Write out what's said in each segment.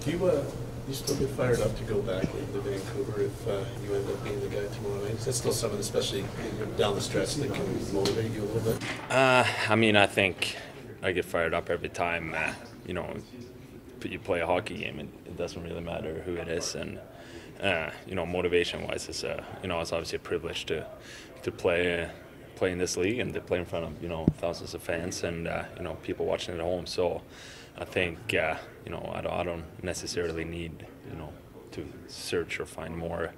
You still get fired up to go back into Vancouver if you end up being the guy tomorrow night? Is that still something, especially down the stretch, that can motivate you a little bit? I think I get fired up every time, you play a hockey game. It doesn't really matter who it is. And, motivation-wise, it's obviously a privilege to play in this league and to play in front of, thousands of fans and, people watching at home. So I think, I don't necessarily need, to search or find more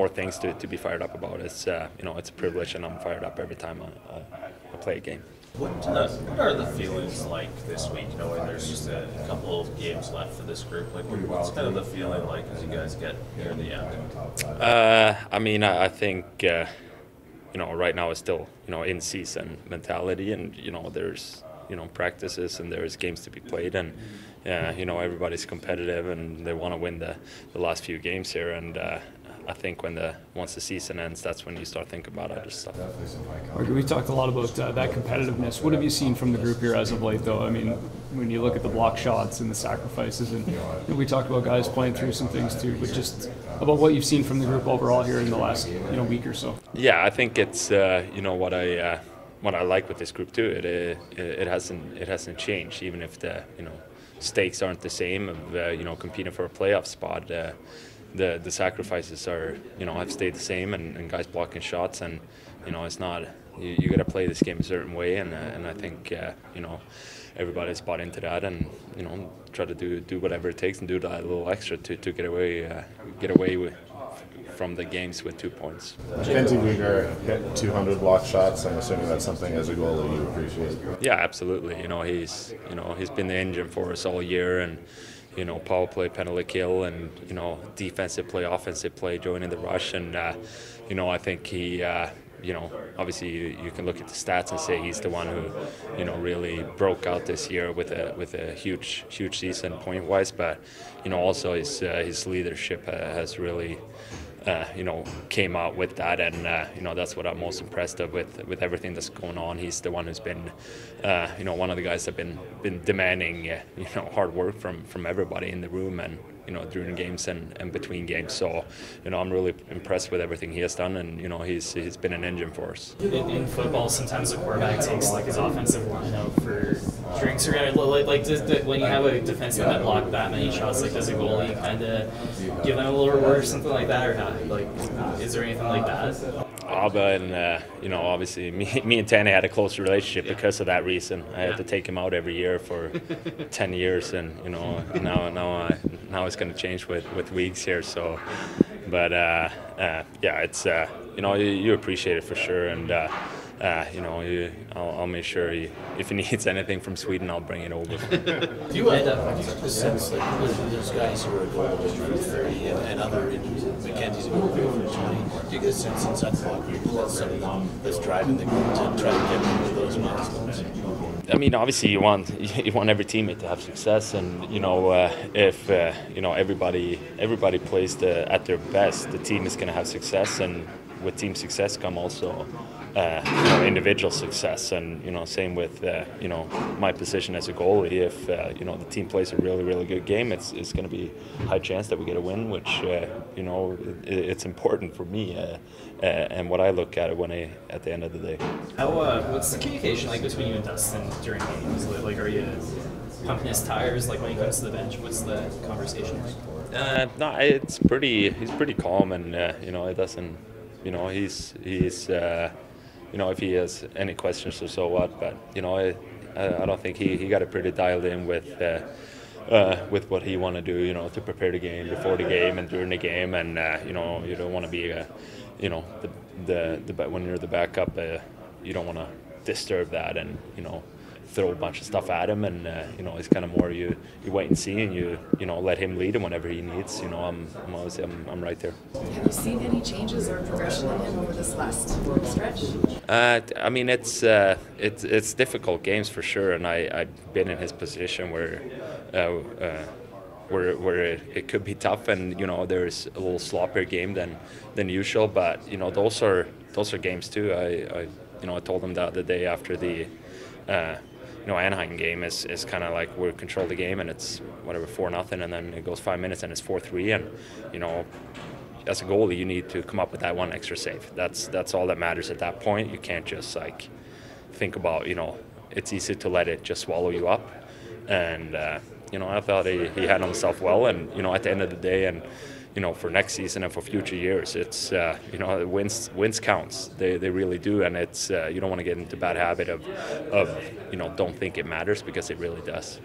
things to be fired up about. It's, it's a privilege, and I'm fired up every time I play a game. What are the feelings like this week, knowing there's just a couple of games left for this group? Like, what's kind of the feeling like as you guys get near the end? I think, right now it's still, in-season mentality, and, there's, practices and there's games to be played, and, everybody's competitive and they want to win the last few games here, and I think once the season ends, that's when you start thinking about other stuff. We talked a lot about that competitiveness. What have you seen from the group here as of late, though? I mean, when you look at the block shots and the sacrifices, and we talked about guys playing through some things too, but just about what you've seen from the group overall here in the last week or so. Yeah, I think it's what I like with this group too. It hasn't changed, even if the stakes aren't the same of competing for a playoff spot. The sacrifices are have stayed the same, and guys blocking shots, and it's not you got to play this game a certain way, and I think everybody's bought into that, and try to do whatever it takes and do that a little extra to get away from the games with 2 points. Kenzie Weegar hit 200 block shots. I'm assuming that's something as a goalie you appreciate. Yeah, absolutely. He's been the engine for us all year, and power play, penalty kill, and defensive play, offensive play, joining the rush, and I think he. Obviously you can look at the stats and say he's the one who, really broke out this year with a huge season point wise, but also his leadership has really. Came out with that, and that's what I'm most impressed of with everything that's going on. He's the one who's been, one of the guys that been demanding, hard work from everybody in the room, and during games and between games. So, I'm really impressed with everything he has done, and he's been an engine for us. In football, sometimes the quarterback takes like his offensive line out for drinks or when you have a defenseman that blocked that many shots, like does a goalie kind of give them a little reward or something like that, or how? Like, is there anything like that? Obviously, me and Tanny had a close relationship because of that reason. I had to take him out every year for 10 years, and now it's going to change with weeks here. So, but it's you appreciate it for sure, and I'll make sure if he needs anything from Sweden, I'll bring it over. Do you have the sense that those guys who are a goal for 30 and other injuries, Mackenzie's a goal for 20, do you get a sense inside the locker room that something that's driving the group to try to get rid of those milestones? Obviously you want every teammate to have success, and if everybody plays at their best, the team is going to have success, and with team success come also individual success, and same with my position as a goalie. If the team plays a really good game, it's going to be a high chance that we get a win, which it's important for me and what I look at it at the end of the day. What's the communication like between you and Dustin during games? Like, are you pumping his tires like when he comes to the bench? What's the conversation like? No, he's pretty calm, and it doesn't. He's if he has any questions or so what, but I don't think he got it pretty dialed in with what he want to do, to prepare the game before the game and during the game, and you don't want to be when you're the backup, you don't want to disturb that and throw a bunch of stuff at him, and it's kind of more you wait and see, and you let him lead him whenever he needs. I'm right there. Have you seen any changes or progression in him over this last stretch? It's difficult games for sure, and I've been in his position where it could be tough, and there's a little sloppier game than usual, but those are games too. I told him that the day after the Anaheim game is kind of like we control the game and it's whatever 4-0, and then it goes 5 minutes and it's 4-3, and as a goalie you need to come up with that one extra save. That's all that matters at that point. You can't just like think about it's easy to let it just swallow you up, and I thought he handled himself well, and at the end of the day, and for next season and for future years, it's wins counts. They really do, and it's you don't want to get into bad habit of don't think it matters, because it really does.